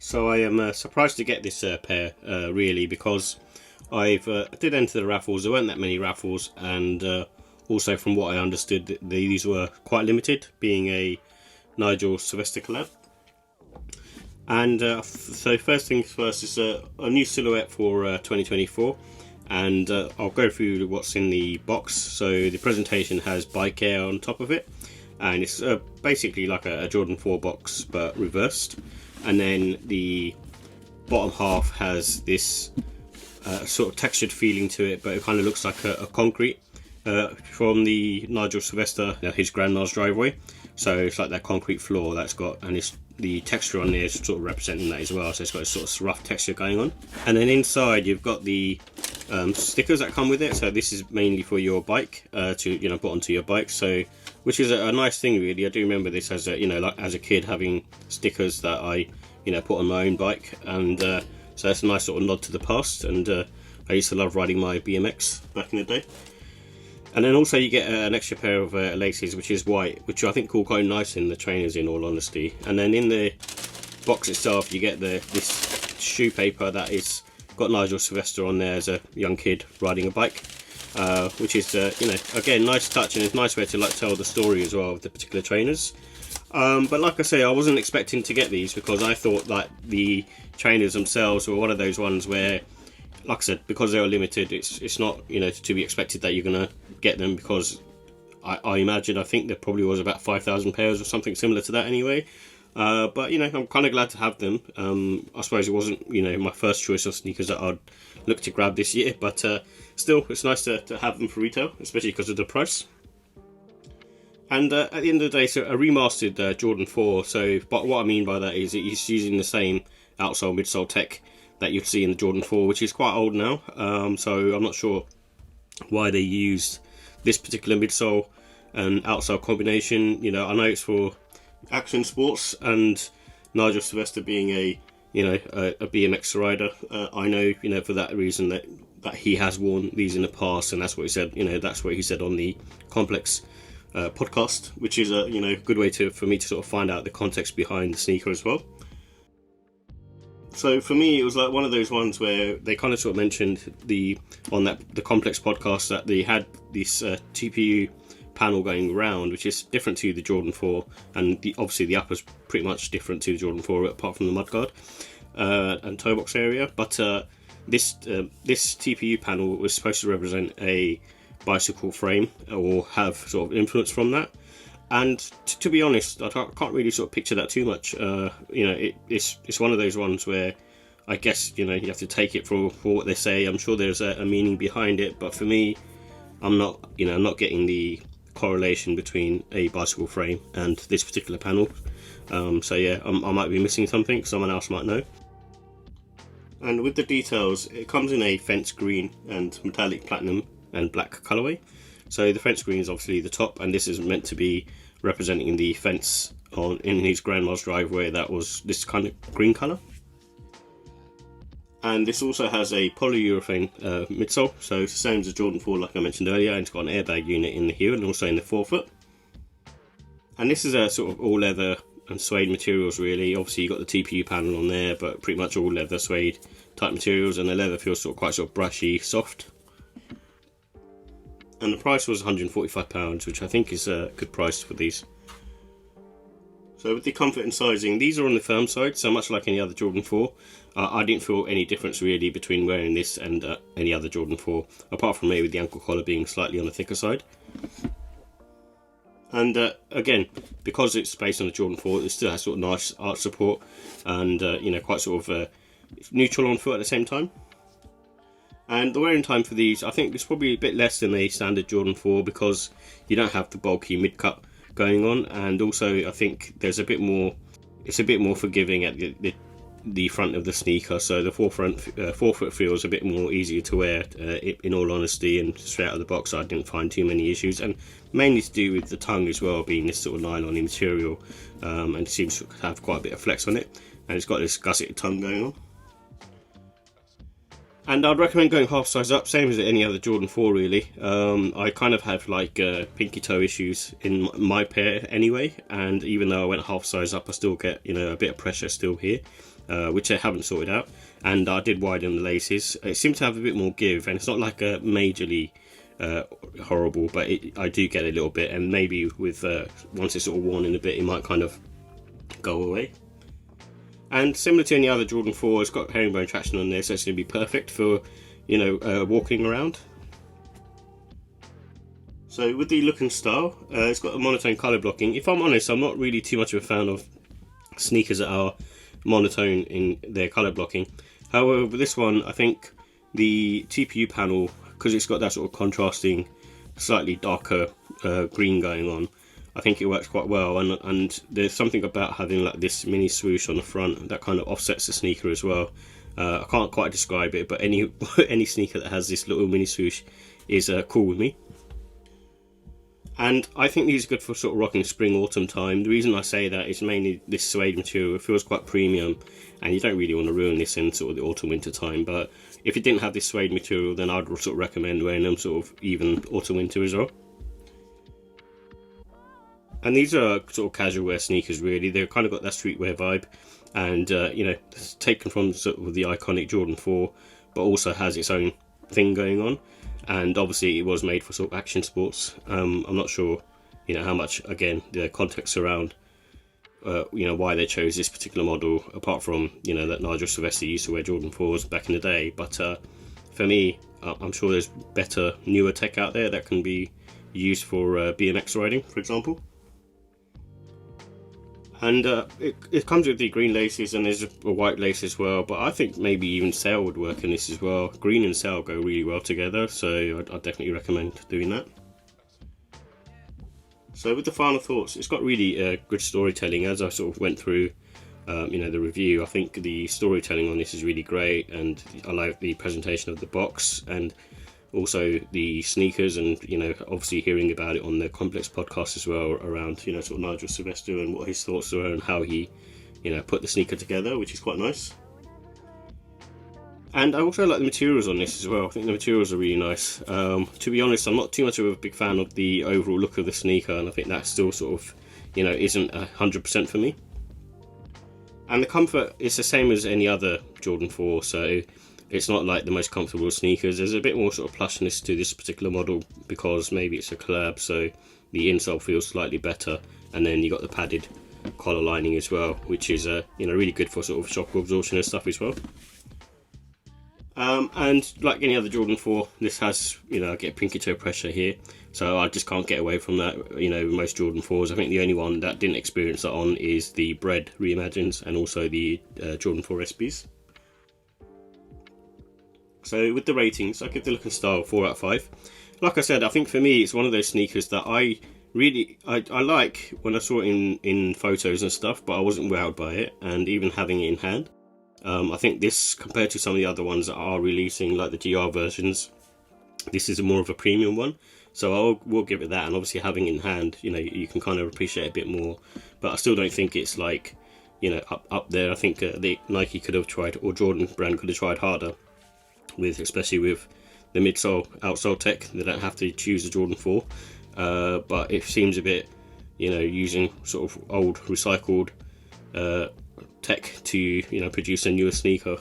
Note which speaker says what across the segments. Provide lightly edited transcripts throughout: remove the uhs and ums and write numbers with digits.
Speaker 1: So I am surprised to get this pair, really, because I've did enter the raffles. There weren't that many raffles, and also from what I understood, these were quite limited, being a Nigel Sylvester collab. And so first things first is a new silhouette for 2024, and I'll go through what's in the box. So the presentation has bike air on top of it, and it's basically like a Jordan 4 box but reversed. And then the bottom half has this sort of textured feeling to it, but it kind of looks like a concrete from the Nigel Sylvester, his grandma's driveway. So it's like that concrete floor that's got, and it's the texture on there is sort of representing that as well. So it's got a sort of rough texture going on. And then inside you've got the stickers that come with it. So this is mainly for your bike to put onto your bike. So which is a nice thing really. I do remember this as a like as a kid, having stickers that I put on my own bike, and so that's a nice sort of nod to the past. And I used to love riding my BMX back in the day. And then also you get an extra pair of laces, which is white, which I think look quite nice in the trainers, in all honesty. And then in the box itself you get this shoe paper that is got Nigel Sylvester on there as a young kid riding a bike, which is again, nice touch, and it's a nice way to tell the story as well of the particular trainers. But like I say, I wasn't expecting to get these, because I thought that the trainers themselves were one of those ones where, like I said, because they are limited, it's not to be expected that you're gonna get them, because I think there probably was about 5,000 pairs or something similar to that anyway. But I'm kind of glad to have them. I suppose it wasn't my first choice of sneakers that I'd look to grab this year, but still, it's nice to have them for retail, especially because of the price. And at the end of the day, so a remastered Jordan 4. So, but what I mean by that is it's using the same outsole midsole tech that you'd see in the Jordan 4, which is quite old now. So I'm not sure why they used this particular midsole and outsole combination. I know it's for action sports, and Nigel Sylvester being a BMX rider, I know for that reason that he has worn these in the past, and that's what he said. That's what he said on the Complex podcast, which is a good way for me to sort of find out the context behind the sneaker as well. So for me, it was like one of those ones where they kind of sort of mentioned the Complex podcast that they had this TPU panel going around, which is different to the Jordan 4, and obviously the upper's pretty much different to the Jordan 4 apart from the mudguard and toe box area. But this TPU panel was supposed to represent a bicycle frame, or have sort of influence from that. And to be honest, I can't really sort of picture that too much. It's one of those ones where I guess you have to take it for what they say. I'm sure there's a meaning behind it, but for me, I'm not getting the correlation between a bicycle frame and this particular panel. So yeah, I might be missing something. Someone else might know. And with the details, it comes in a fence green and metallic platinum and black colorway. So the fence green is obviously the top, and this is meant to be representing the fence in his grandma's driveway that was this kind of green colour. And this also has a polyurethane midsole, so it's the same as the Jordan 4 like I mentioned earlier, and it's got an airbag unit in the heel and also in the forefoot. And this is a sort of all leather and suede materials really. Obviously you've got the TPU panel on there, but pretty much all leather suede type materials, and the leather feels quite brushy, soft. And the price was £145, which I think is a good price for these. So with the comfort and sizing, these are on the firm side, so much like any other Jordan 4. I didn't feel any difference really between wearing this and any other Jordan 4, apart from maybe the ankle collar being slightly on the thicker side. And again, because it's based on the Jordan 4, it still has sort of nice arch support, and quite sort of neutral on foot at the same time. And the wearing time for these, I think it's probably a bit less than a standard Jordan 4, because you don't have the bulky mid-cut going on, and also I think there's a bit more, it's a bit more forgiving at the front of the sneaker, so the forefoot feels a bit more easier to wear, in all honesty, and straight out of the box I didn't find too many issues, and mainly to do with the tongue as well, being this sort of nylon material, and it seems to have quite a bit of flex on it, and it's got this gusset tongue going on. And I'd recommend going half size up, same as any other Jordan 4 really. I kind of have pinky toe issues in my pair anyway, and even though I went half size up, I still get a bit of pressure still here. which I haven't sorted out. And I did widen the laces. It seemed to have a bit more give, and it's not like a majorly horrible, but I do get a little bit, and maybe with once it's sort of worn in a bit, it might kind of go away. And similar to any other Jordan 4, it's got herringbone traction on there, so it's going to be perfect for, you know, walking around. So with the look and style, it's got a monotone colour blocking. If I'm honest, I'm not really too much of a fan of sneakers that are monotone in their colour blocking. However, with this one, I think the TPU panel, because it's got that sort of contrasting, slightly darker green going on, I think it works quite well. And there's something about having like this mini swoosh on the front that kind of offsets the sneaker as well. I can't quite describe it, but any sneaker that has this little mini swoosh is cool with me. And I think these are good for sort of rocking spring autumn time. The reason I say that is mainly this suede material. It feels quite premium, and you don't really want to ruin this in sort of the autumn winter time. But if it didn't have this suede material, then I'd sort of recommend wearing them sort of even autumn winter as well. And these are sort of casual wear sneakers really. They've kind of got that streetwear vibe, and you know, it's taken from sort of the iconic Jordan 4, but also has its own thing going on. And obviously it was made for sort of action sports. I'm not sure, you know, how much, again, the context around, you know, why they chose this particular model, apart from, you know, that Nigel Sylvester used to wear Jordan 4s back in the day. But for me, I'm sure there's better, newer tech out there that can be used for BMX riding, for example. And it comes with the green laces, and there's a white lace as well, but I think maybe even sail would work in this as well. Green and sail go really well together, so I'd definitely recommend doing that. So with the final thoughts, it's got really good storytelling. As I sort of went through you know, the review, I think the storytelling on this is really great, and I like the presentation of the box, and also the sneakers, and you know, obviously hearing about it on the Complex podcast as well, around, you know, sort of Nigel Sylvester and what his thoughts were and how he, you know, put the sneaker together, which is quite nice. And I also like the materials on this as well. I think the materials are really nice. To be honest, I'm not too much of a big fan of the overall look of the sneaker, and I think that still sort of, you know, isn't 100% for me. And the comfort is the same as any other Jordan 4, so it's not like the most comfortable sneakers. There's a bit more sort of plushness to this particular model because maybe it's a collab, so the insole feels slightly better, and then you got the padded collar lining as well, which is you know, really good for sort of shock absorption and stuff as well. And like any other Jordan 4, this has, you know, I get pinky toe pressure here, so I just can't get away from that. You know, most Jordan 4s, I think the only one that didn't experience that on is the Bread Reimagines and also the Jordan 4 SBs. So with the ratings, I give the look and style 4 out of 5. Like I said, I think for me it's one of those sneakers that I like when I saw it in photos and stuff, but I wasn't wowed by it, and even having it in hand. I think this, compared to some of the other ones that are releasing, like the GR versions, this is more of a premium one. So we'll give it that, and obviously having it in hand, you know, you can kind of appreciate it a bit more. But I still don't think it's like, you know, up there. I think the Nike could have tried, or Jordan brand could have tried harder, with, especially with the midsole outsole tech. They don't have to choose a Jordan 4, but it seems a bit, you know, using sort of old recycled tech to, you know, produce a newer sneaker,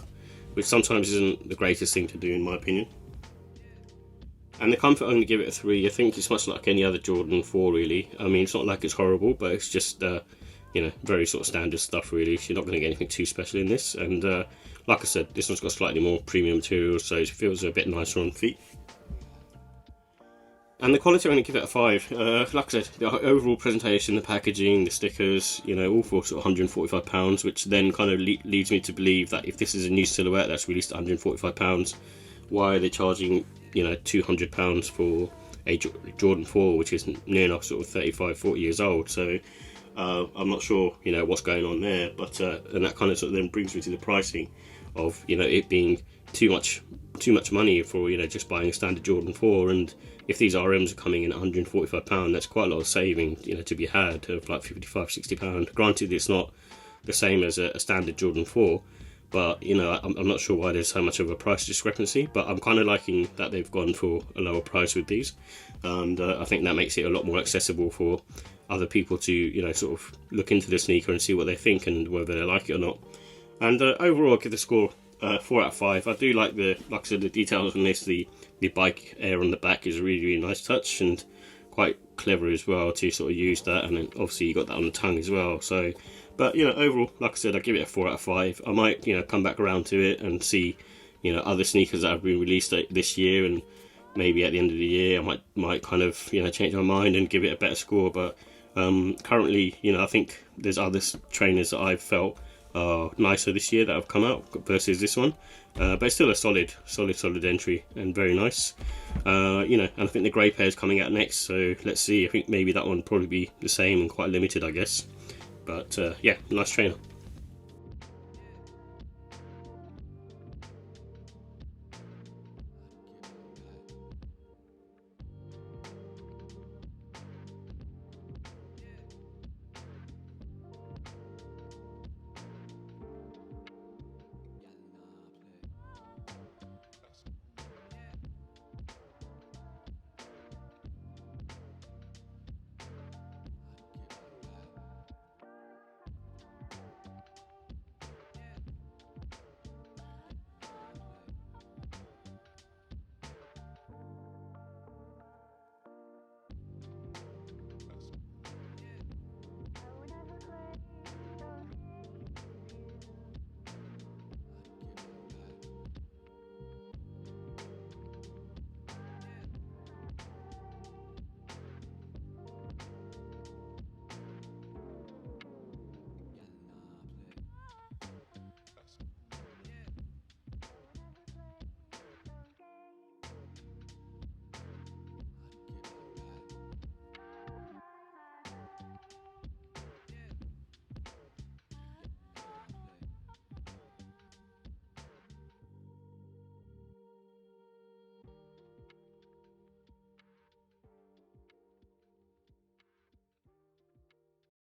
Speaker 1: which sometimes isn't the greatest thing to do in my opinion. And the comfort, I'm going to give it a 3. I think it's much like any other Jordan 4 really. I mean, it's not like it's horrible, but it's just you know, very sort of standard stuff really. You're not going to get anything too special in this, and like I said, this one's got slightly more premium material, so it feels a bit nicer on feet. And the quality, I'm going to give it a 5. Like I said, the overall presentation, the packaging, the stickers, you know, all for sort of £145, which then kind of leads me to believe that if this is a new silhouette that's released at £145, why are they charging, you know, £200 for a Jordan 4, which is near enough sort of 35, 40 years old? So I'm not sure, you know, what's going on there, but and that kind of sort of then brings me to the pricing of, you know, it being too much money for, you know, just buying a standard Jordan 4. And if these RMs are coming in at £145, that's quite a lot of saving, you know, to be had, of like £55-60. Granted, it's not the same as a standard Jordan 4, but, you know, I'm not sure why there's so much of a price discrepancy, but I'm kind of liking that they've gone for a lower price with these, and I think that makes it a lot more accessible for other people to, you know, sort of look into the sneaker and see what they think and whether they like it or not. And overall, I give the score 4 out of 5. I do like like I said, the details on this. The bike air on the back is a really nice touch, and quite clever as well to sort of use that. And then obviously you got that on the tongue as well. So, but overall, like I said, I give it a 4 out of 5. I might come back around to it and see other sneakers that have been released this year, and maybe at the end of the year I might kind of change my mind and give it a better score. But currently, I think there's other trainers that I've felt are nicer this year that have come out versus this one, but it's still a solid entry and very nice. And I think the grey pair is coming out next, so let's see. I think maybe that one will probably be the same and quite limited, I guess. But yeah, nice trainer.